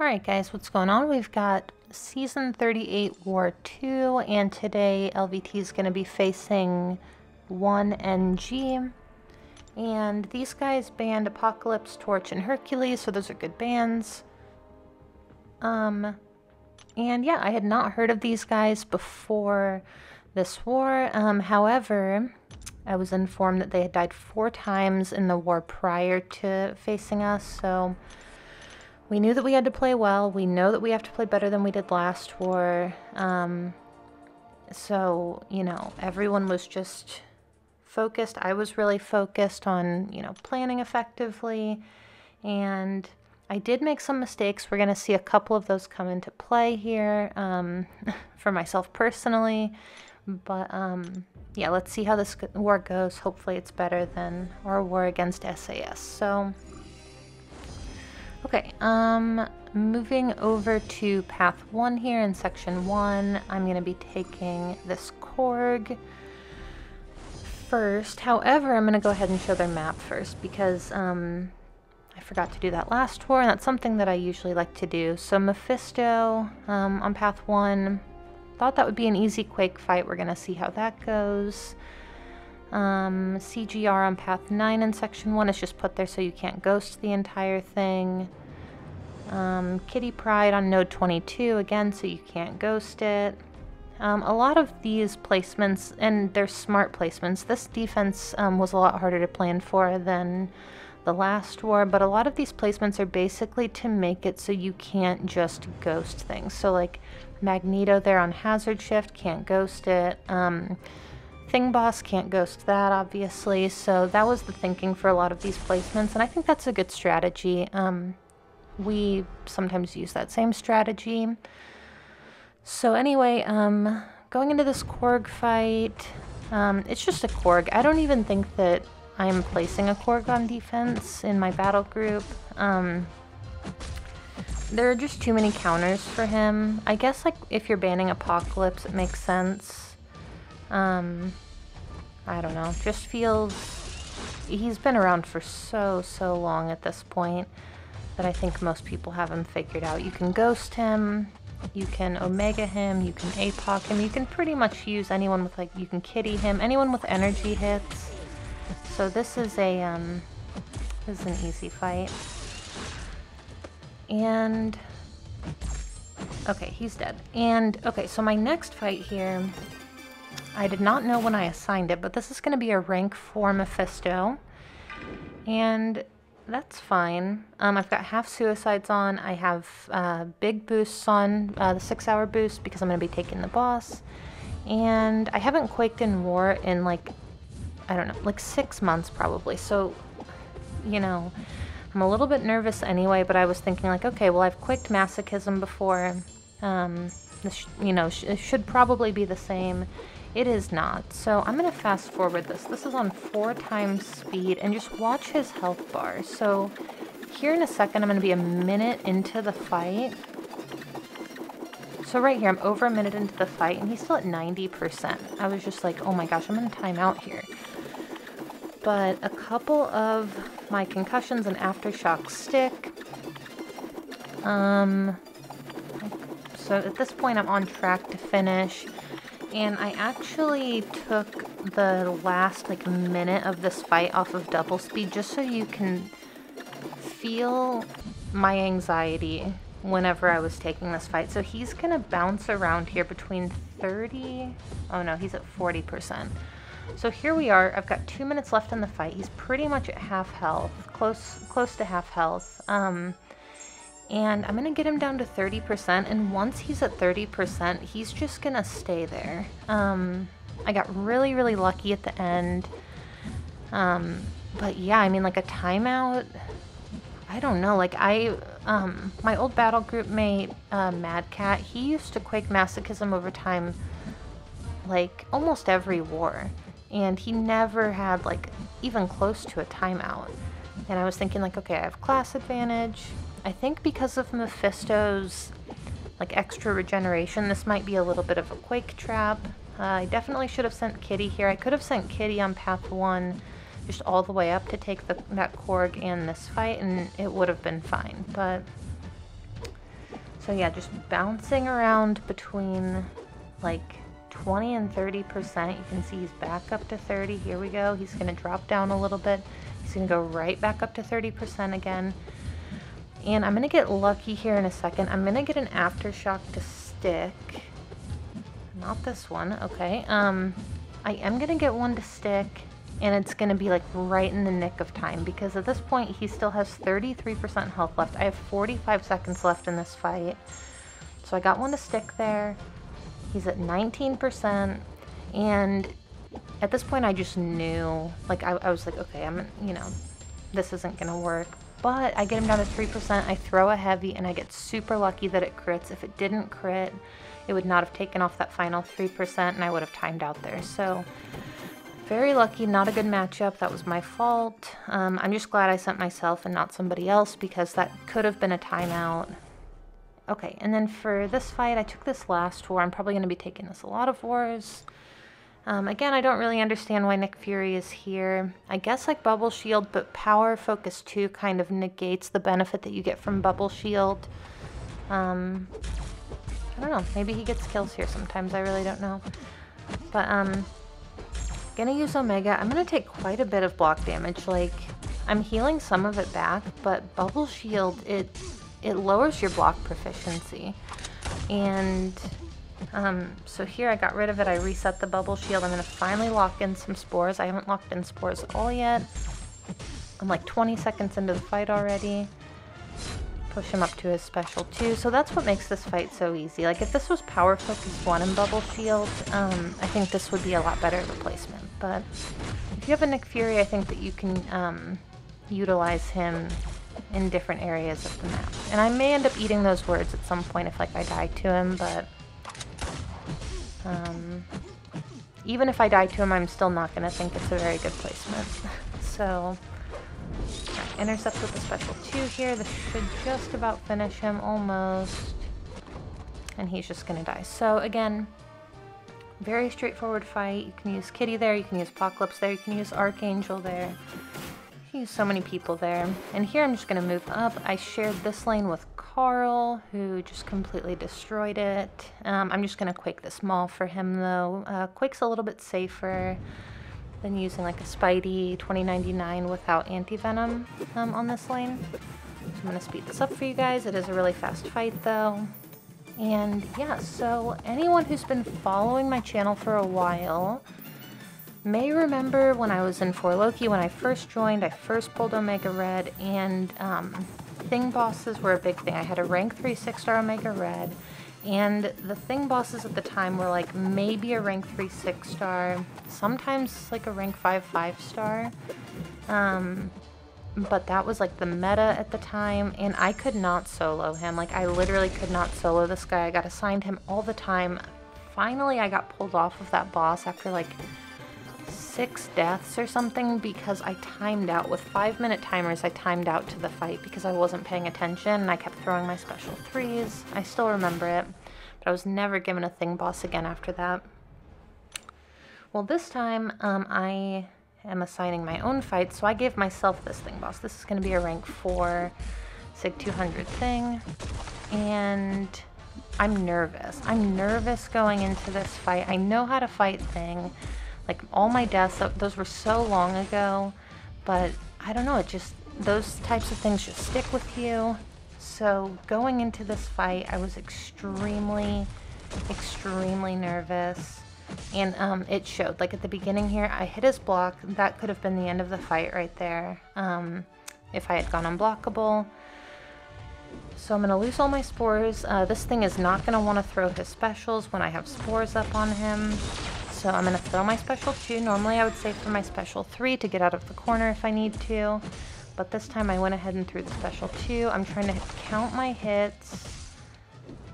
Alright guys, what's going on? We've got Season 38 War 2, and today LVT is going to be facing loooonnng. And these guys banned Apocalypse, Torch, and Hercules, so those are good bans. And yeah, I had not heard of these guys before this war. However, I was informed that they had died 4 times in the war prior to facing us, so we knew that we had to play well. We know that we have to play better than we did last war. So, you know, everyone was just focused. I was really focused on, you know, planning effectively. And I did make some mistakes. We're going to see a couple of those come into play here for myself personally. But, yeah, let's see how this war goes. Hopefully it's better than our war against SAS. So, okay, moving over to path 1 here in section 1, I'm going to be taking this Korg first. However, I'm going to go ahead and show their map first because I forgot to do that last war, and that's something that I usually like to do. So Mephisto on path 1, thought that would be an easy Quake fight. We're going to see how that goes. CGR on path 9 in section 1 is just put there so you can't ghost the entire thing. Kitty Pride on node 22 again so you can't ghost it. A lot of these placements, and they're smart placements, this defense was a lot harder to plan for than the last war, but a lot of these placements are basically to make it so you can't just ghost things. So like Magneto there on hazard shift, can't ghost it. Thing Boss can't ghost that, obviously, so that was the thinking for a lot of these placements, and I think that's a good strategy. We sometimes use that same strategy. So anyway, going into this Korg fight, it's just a Korg. I don't even think that I'm placing a Korg on defense in my battle group. There are just too many counters for him. I guess like if you're banning Apocalypse, it makes sense. I don't know, just feels, he's been around for so long at this point that I think most people have him figured out. You can ghost him, you can Omega him, you can APOC him, you can pretty much use anyone with like, you can kitty him, anyone with energy hits. So this is an easy fight. And okay, he's dead. And okay, so my next fight here, I did not know when I assigned it, but this is going to be a rank 4 Mephisto, and that's fine. I've got half suicides on. I have big boosts on, the 6-hour boost because I'm going to be taking the boss, and I haven't quaked in war in like, I don't know, like 6 months probably, so, you know, I'm a little bit nervous anyway, but I was thinking like, okay, well, I've quaked masochism before, this, you know, it should probably be the same. It is not. So I'm going to fast forward this. This is on 4 times speed, and just watch his health bar. So here in a second, I'm going to be a minute into the fight. So right here, I'm over a minute into the fight, and he's still at 90%. I was just like, oh my gosh, I'm going to time out here. But a couple of my concussions and aftershocks stick. So at this point, I'm on track to finish. And I actually took the last like minute of this fight off of double speed just so you can feel my anxiety whenever I was taking this fight. So he's gonna bounce around here between 30, oh no, he's at 40%. So here we are, I've got 2 minutes left in the fight. He's pretty much at half health, close to half health. And I'm going to get him down to 30%, and once he's at 30%, he's just going to stay there. I got really lucky at the end. But yeah, I mean, like a timeout, I don't know, like my old battle group mate, Mad Cat, he used to quake masochism over time, like almost every war. And he never had like even close to a timeout. And I was thinking like, okay, I have class advantage. I think because of Mephisto's like extra regeneration, this might be a little bit of a quake trap. I definitely should have sent Kitty here. I could have sent Kitty on path 1 just all the way up to take that Korg and this fight, and it would have been fine. But So yeah, just bouncing around between like 20 and 30%. You can see he's back up to 30. Here we go. He's going to drop down a little bit. He's going to go right back up to 30% again. And I'm going to get lucky here in a second. I'm going to get an aftershock to stick. Not this one. Okay. I am going to get one to stick, and it's going to be like right in the nick of time, because at this point he still has 33% health left. I have 45 seconds left in this fight. So I got one to stick there. He's at 19%, and at this point I just knew, like I was like, okay, this isn't gonna work. But I get him down to 3%, I throw a heavy, and I get super lucky that it crits. If it didn't crit, it would not have taken off that final 3%, and I would have timed out there. So very lucky, not a good matchup. That was my fault. I'm just glad I sent myself and not somebody else, because that could have been a timeout. Okay, and then for this fight, I took this last war. I'm probably going to be taking this a lot of wars. Again, I don't really understand why Nick Fury is here. I guess like Bubble Shield, but Power Focus 2 kind of negates the benefit that you get from Bubble Shield. I don't know. Maybe he gets kills here sometimes. I really don't know. But, gonna use Omega. I'm gonna take quite a bit of block damage. Like, I'm healing some of it back, but Bubble Shield, it lowers your block proficiency. And so here I got rid of it. I reset the Bubble Shield. I'm going to finally lock in some spores. I haven't locked in spores at all yet. I'm like 20 seconds into the fight already. Push him up to his special 2. So that's what makes this fight so easy. Like if this was Power Focus 1 and Bubble Shield, I think this would be a lot better replacement. But if you have a Nick Fury, I think that you can utilize him in different areas of the map. And I may end up eating those words at some point if like I die to him, but even if I die to him, I'm still not going to think it's a very good placement. So, right, intercept with the special 2 here. This should just about finish him, almost. And he's just going to die. So again, very straightforward fight. You can use Kitty there, you can use Apocalypse there, you can use Archangel there. You can use so many people there. And here I'm just going to move up. I shared this lane with KARL, who just completely destroyed it. I'm just going to Quake this Maul for him, though. Quake's a little bit safer than using like a Spidey 2099 without anti-venom on this lane. So I'm going to speed this up for you guys. It is a really fast fight, though. And yeah, so anyone who's been following my channel for a while may remember when I was in 4 Loki, when I first joined, I first pulled Omega Red, and Thing bosses were a big thing. I had a rank 3 6-star Omega Red, and the Thing bosses at the time were like maybe a rank 3 6-star, sometimes like a rank 5 5-star, but that was like the meta at the time, and I could not solo him. Like I literally could not solo this guy. I got assigned him all the time. Finally I got pulled off of that boss after like 6 deaths or something, because I timed out with 5-minute timers. I timed out to the fight because I wasn't paying attention and I kept throwing my special 3s. I still remember it, but I was never given a Thing boss again after that. Well, this time I am assigning my own fight, so I gave myself this Thing boss. This is going to be a rank 4 Sig 200 Thing, and I'm nervous. I'm nervous going into this fight. I know how to fight Thing. Like, all my deaths, those were so long ago, but I don't know, it just, those types of things just stick with you. So going into this fight, I was extremely, extremely nervous, and it showed. Like at the beginning here, I hit his block. That could have been the end of the fight right there, if I had gone unblockable. So I'm going to lose all my spores. This Thing is not going to want to throw his specials when I have spores up on him. So I'm going to throw my special 2. Normally I would save for my special 3 to get out of the corner if I need to. But this time I went ahead and threw the special 2. I'm trying to count my hits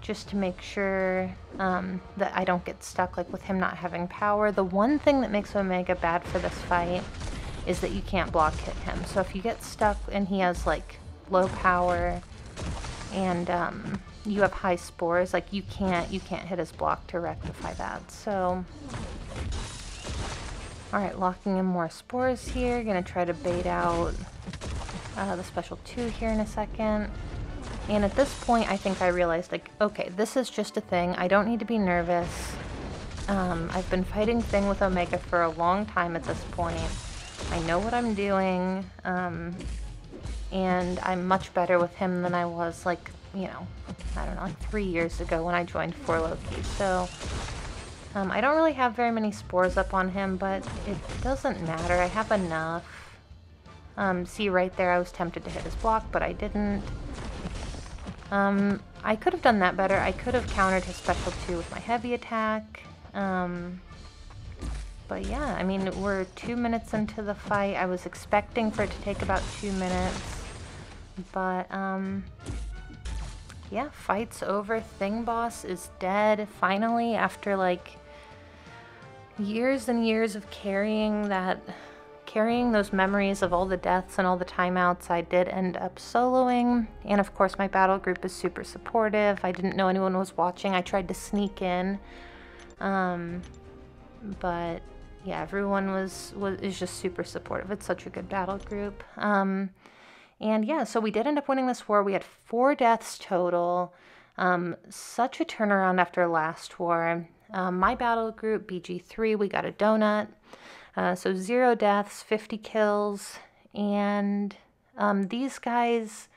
just to make sure that I don't get stuck, like with him not having power. The one thing that makes Omega bad for this fight is that you can't block hit him. So if you get stuck and he has like low power and you have high spores, like you can't hit his block to rectify that. So alright, locking in more spores here. Gonna try to bait out the special 2 here in a second. And at this point, I think I realized, like, okay, this is just a thing. I don't need to be nervous. I've been fighting Thing with Omega for a long time at this point. I know what I'm doing, and I'm much better with him than I was, like, you know, I don't know, like 3 years ago when I joined 4Loki. So, I don't really have very many spores up on him, but it doesn't matter. I have enough. See right there, I was tempted to hit his block, but I didn't. I could have done that better. I could have countered his special 2 with my heavy attack. But yeah, I mean, we're 2 minutes into the fight. I was expecting for it to take about 2 minutes. But, yeah, fight's over. Thing Boss is dead, finally, after, like, years and years of carrying those memories of all the deaths and all the timeouts. I did end up soloing, and of course my battle group is super supportive. I didn't know anyone was watching. I tried to sneak in, but yeah, everyone is just super supportive. It's such a good battle group. And yeah, so we did end up winning this war. We had 4 deaths total. Such a turnaround after last war. My battle group, BG3, we got a donut. So 0 deaths, 50 kills, and these guys,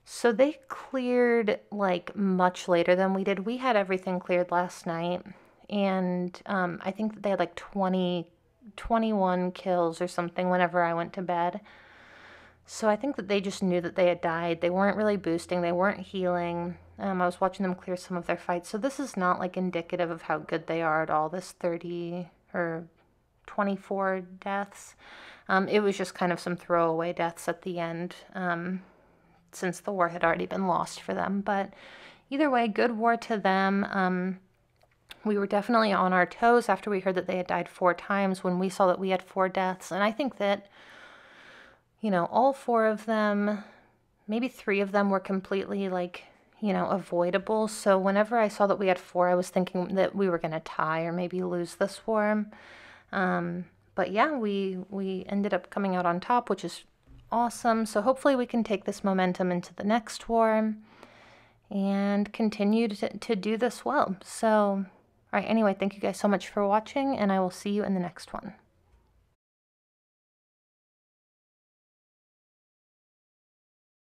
so they cleared like much later than we did. We had everything cleared last night, and I think that they had like 21 kills or something whenever I went to bed. So I think that they just knew that they had died. They weren't really boosting, they weren't healing. I was watching them clear some of their fights, so this is not like indicative of how good they are at all, this 30 or 24 deaths. It was just kind of some throwaway deaths at the end, since the war had already been lost for them. But either way, good war to them. We were definitely on our toes after we heard that they had died 4 times when we saw that we had 4 deaths. And I think that, you know, all 4 of them, maybe 3 of them were completely, like, you know, avoidable. So whenever I saw that we had 4, I was thinking that we were going to tie or maybe lose this war. But yeah, we ended up coming out on top, which is awesome. So hopefully we can take this momentum into the next war and continue to do this well. So, all right, anyway, thank you guys so much for watching, and I will see you in the next one.